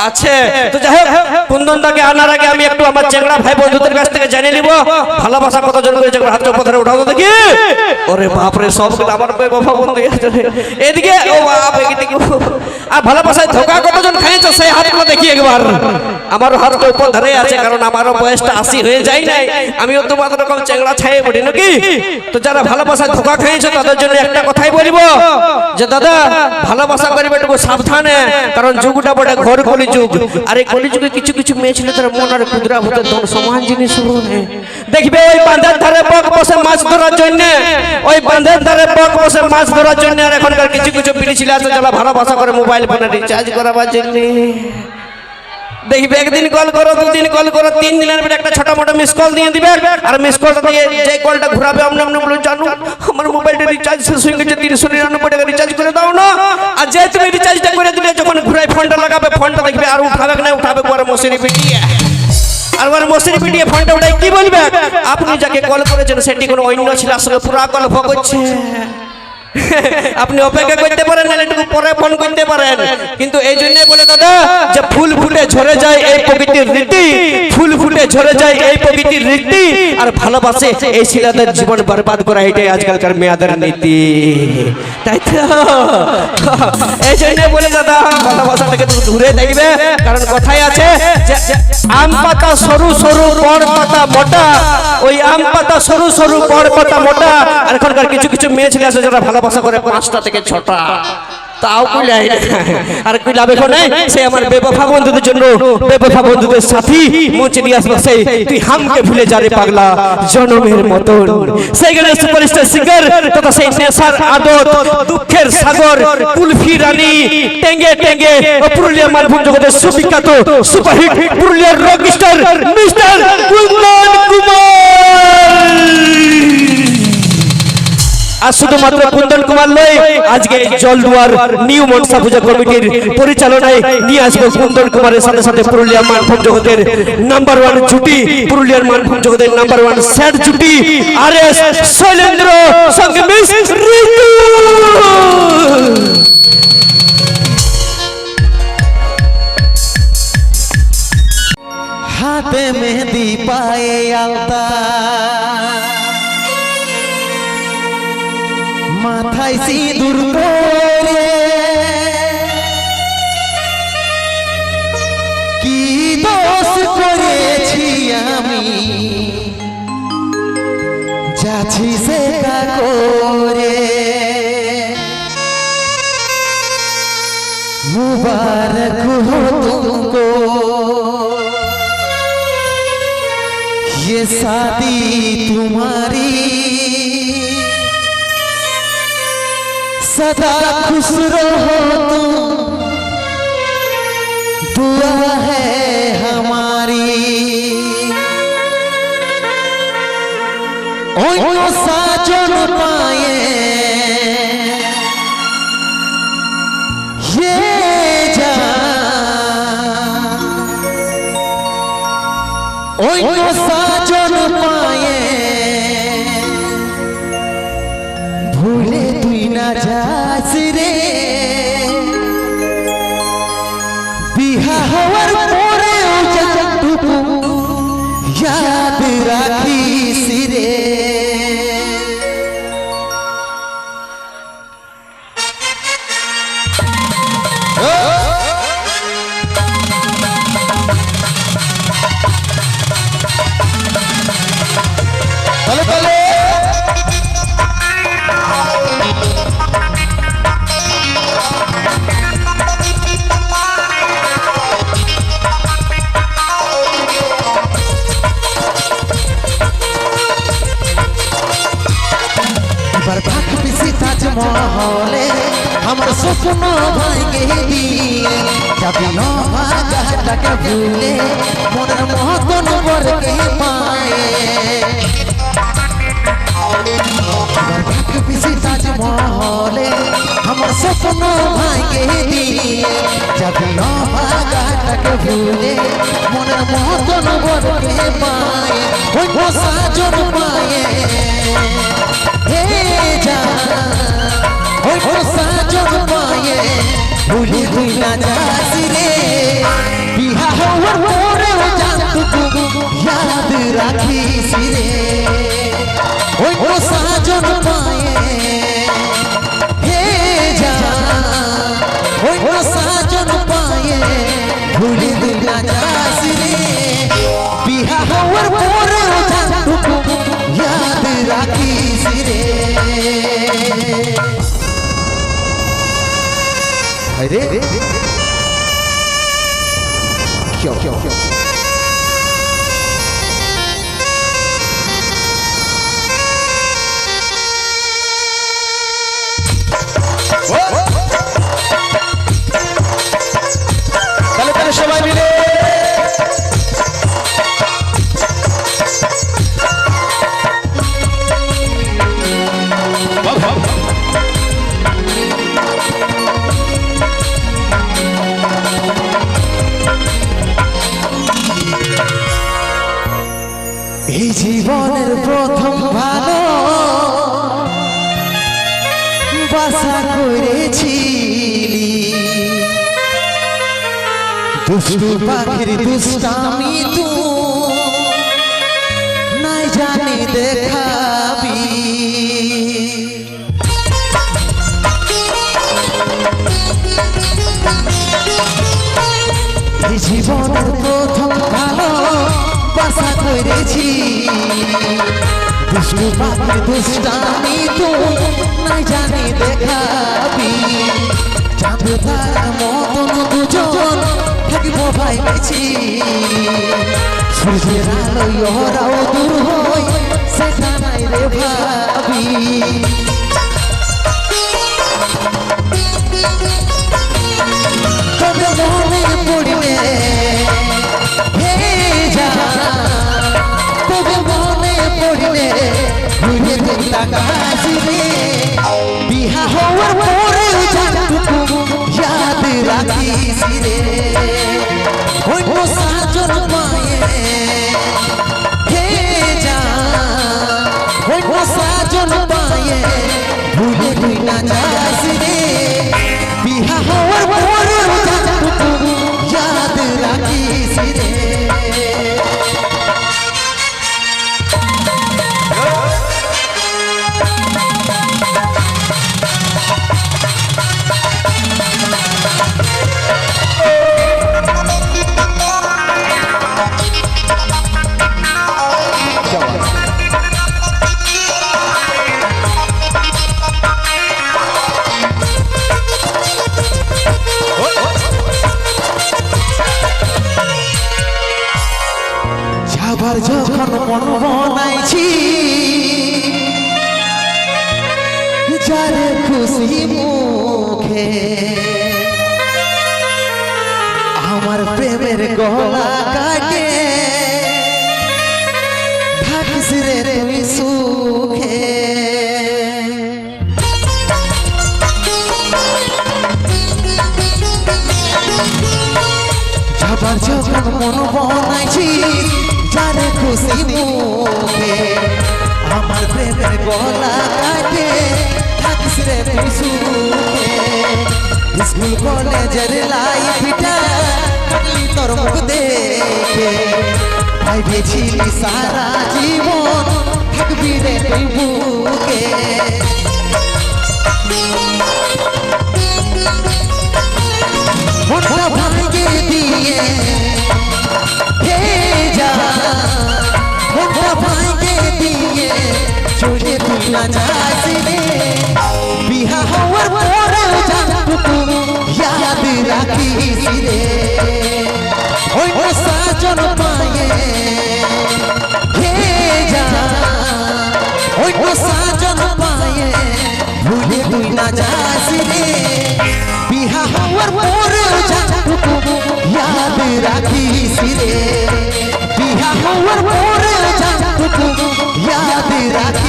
আছে। তো যাই হোক, কুন্দনদাকে আনার আগে আমি একটু আমার চেংড়া ভাই বন্ধুদের কাছ থেকে জেনে নিব ভালোবাসা কতজন করেছে। হাত পথরে উঠাও তো দেখি। ওরে বাপ রে, সব আমার বাবা বন্ধু এদিকে, ও বাপ এদিকে। আর ভালোবাসায় ধোকা কতজন খাইছো সেই হাতগুলো দেখি একবার। আমার হাতটা উপর ধরে আছে, কারণ আমারও বয়সটা 80 হয়ে যায় নাই। আমিও তোমাদের রকম চেংড়া ছায়ে পড়ি নাকি। তো যারা ভালোবাসায় ধোকা খাইছো তাদের জন্য একটা কথাই বলবো, যে দাদা ভালোবাসা করবে একটু সাবধানে, কারণ যুগটা বড় ঘর কলি যুগ। আর এই কলি যুগে কিছু কিছু মেয়ে ছিল তার মন আর কুদরা হতে সমান জিনিস দেখবে। ওই বাঁধের ধারে বক বসে মাছ ধরার জন্য, ওই বাঁধের ধারে বক বসে মাছ ধরার জন্য। আর এখনকার কিছু কিছু পিড়ি ছিল আছে যারা ভালোবাসা করে মোবাইল ফোনে রিচার্জ করাবার জন্য। দেখবে একদিন কল করো, দুদিন কল করো, 3 দিনের পরে একটা ছোট মোটো মিস কল দিয়ে দিবে। আর মিস কলটা দিয়ে যে কলটা ঘুরাবে আমনে আমনে বলে, জানো আমার মোবাইলটা রিচার্জ শেষ হয়ে গেছে, 399 টাকা রিচার্জ করে দাও না। আর যে তুমি রিচার্জটা করে দিলে, যখন ঘুরাই ফোনটা লাগাবে, ফোনটা দেখবে আর উঠাবে না, উঠাবে পরে মশারি পিটিয়ে। আর ওর মশারি পিটিয়ে ফোনটা উঠাই কি বলবে, আপনি যাকে কল করেছেন সেটি কোনো অন্য ছিল, আসলে পুরা গল্প করছে। আপনি অপেক্ষা করতে পারেন, না একটু পরে ফোন করতে পারেন। কিন্তু এই জন্যই বলে দাদা, যে ফুল ফুটে ঝরে যায় এই প্রকৃতির রীতি, ফুল ফুটে ঝরে যায় এই প্রকৃতির রীতি। আর ভালোবাসে এই ছেলেদের জীবন বরবাদ করা, এটাই আজকালকার মেয়েদের নীতি, তাই তো? এই জন্যই বলে দাদা, ভালোবাসাটাকে দূরে দেখবে, কারণ কথাই আছে যে আম পাতা সরু সরু বড় পাতা মোটা। ওই আম পাতা সরু সরু বড় পাতা মোটা। আর এখনকার কিছু কিছু মেয়ে ছেলে আছে যারা ভালোবাসা করে 5টা থেকে 6টা, তাও কইলাই না। আর কইলা বেখো নাই, সে আমার বেবফা বন্ধুদের জন্য, বেবফা বন্ধুদের সাথী মুছে দিয়ে আসবে সেই তুই হামকে ভুলে যা রে পাগলা জনমের মতন। সেই গানের সুপারস্টার সিঙ্গার তথা সেই নেশার আদত, দুঃখের সাগর, কুলফি রানী, টেঙ্গে টেঙ্গে ও পুরুলিয়ার মানভূম জগতের সুবিখ্যাত সুপারহিট পুরুলিয়ার rock star mister Kundan Kumar. আর শুধুমাত্র কুন্দন কুমার নয়, আজকে জলদুয়ার নিউ মনসা পূজা কমিটির পরিচালনায় নিয়ে আসবো কুন্দন কুমারের সাথে সাথে পুরুলিয়ার মানভূম জগতের নাম্বার 1 জুটি, পুরুলিয়ার মানভূম জগতের নাম্বার 1 স্যাড জুটি RS শৈলেন্দ্র সঙ্গে মিস ঋতু। হাতে মেহেদি পায়ে আলতা, মাথায় সিঁদুর করে, কি দোষ করেছি আমি, যাচ্ছি সেটা করে। মুবারক हो तुमको ये शादी तुम्हारी, सदा खुश रहो तुम, दुआ है हमारी। ओ साजन पाए ये जान, ओ साजन पाए भूले तुई ना जास रे, बिहा हवर पोरे उजटुकु याद राखीस रे। মহলে আমার স্বপ্ন ভাঙে দিয়ে যাবি না ভাগাটাকে ভুলে, মনের মতন বরকে পায়ে পিসি তাজমহলে আমার স্বপ্ন ভাঙে দিয়ে যাবি না ভাগাটাকে ভুলে, মনের মতন বরকে পায়ে ওই সাজন পায়ে হে যা সাজন পায়ে ভুলি ভুলা যাস রে। রাখিস রে ওই তো সাজন পায়ে হে যা ওই তো সাজন পায়ে ভুলি তুই না যাস রে বিহা হওয়ার পরে জানটুকু ইয়াদ রাখিস রে আরে क्यों क्यों क्यों তাহলে তাহলে সবাই মিলে এই জীবনের প্রথম ভালো বাসা করেছিলি দুষ্টু পাখির দুষ্টামি তু নাই জানি দেখাবি এই জীবনের প্রথম ভালো বাসা করেছি দুষ্টু পাখির দুষ্টামি তো নাই জানি দেখাবি চাঁদ তারা মতন দুজন থাকবো ভাই বেছি সূর্যের আলোয় ওরাও দূর হয় সেটা নাই রে ভাবি তবে মনে পড়িলে হে যা তবে মনে পড়িলে ভুলে তাকাস রে বিহা হওয়ার পরে জানটুকু ইয়াদ রাখিস রে ওই তো সাজন পায়ে হে যা ওই তো সাজন পায়ে ভুলে তুই না যাস রে বিহা হওয়ার পরে জানটুকু ইয়াদ রাখিস রে যাবার যখন মন বনাইছি যারে খুশি মুখে আমার প্রেমের গলা কাটে থাকিস রে তুই সুখে যাবার যখন মন বনাইছি যারে খুশি মুখে আমার প্রেমের গলা কাটে থাকিস রে তুই সুখে স্কুল কলেজের লাইফটা কাটলি তোর মুখ দেখে ভাইবেছিলি সারা জীবন থাকবি রে তুই বুকে মনটা ভাঙে দিয়ে হে যা মনটা ভাঙে দিয়ে চলে তুই না যাস রে বিহা হওয়ার পরে জানটুকু ইয়াদ রাখিস রে ওই তো সাজন পায়ে হে যা ওই তো সাজন পায়ে ভুলে তুই না যাস রে বিহা হওয়ার পরে জানটুকু ইয়াদ রাখিস রে বিহা হওয়ার পরে জানটুকু ইয়াদ রাখিস